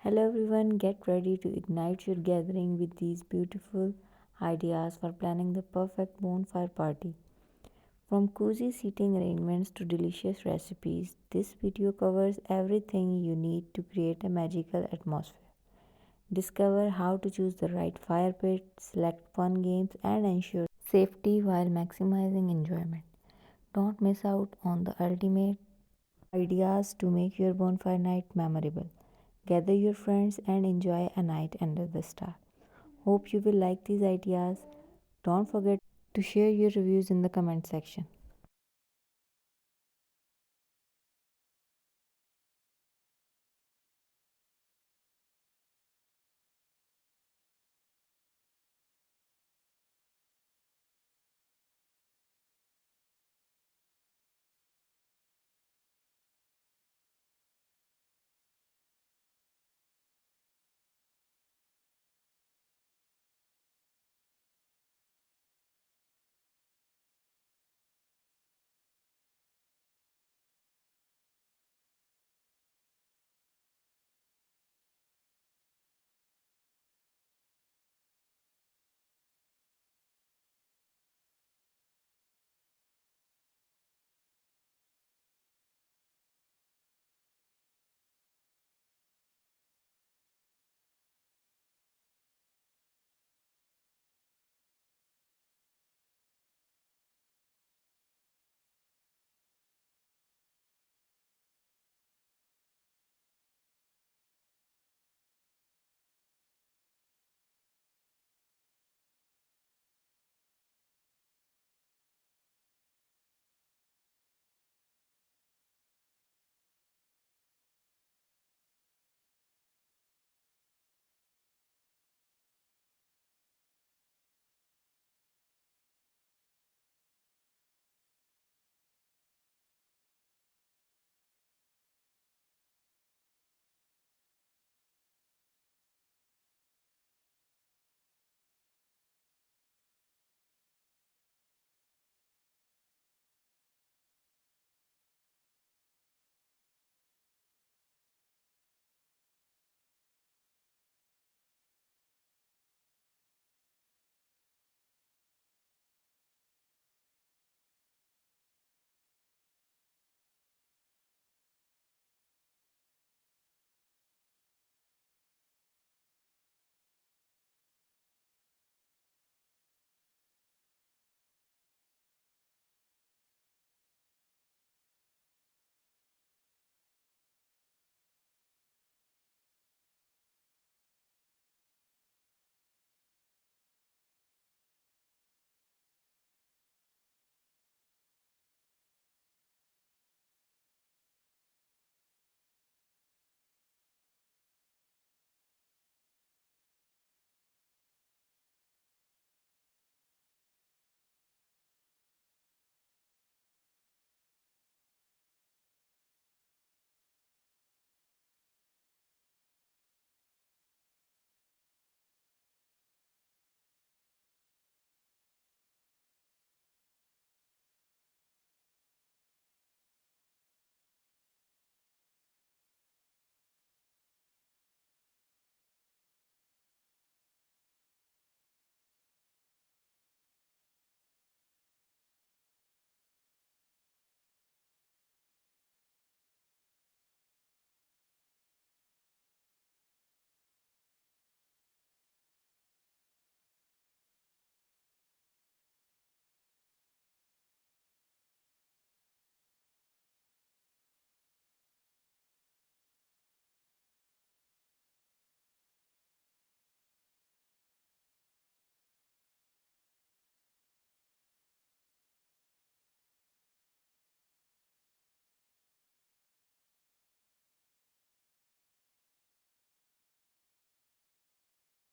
Hello everyone, get ready to ignite your gathering with these beautiful ideas for planning the perfect bonfire party. From cozy seating arrangements to delicious recipes, this video covers everything you need to create a magical atmosphere. Discover how to choose the right fire pit, select fun games, and ensure safety while maximizing enjoyment. Don't miss out on the ultimate ideas to make your bonfire night memorable. Gather your friends and enjoy a night under the stars. Hope you will like these ideas. Don't forget to share your reviews in the comment section.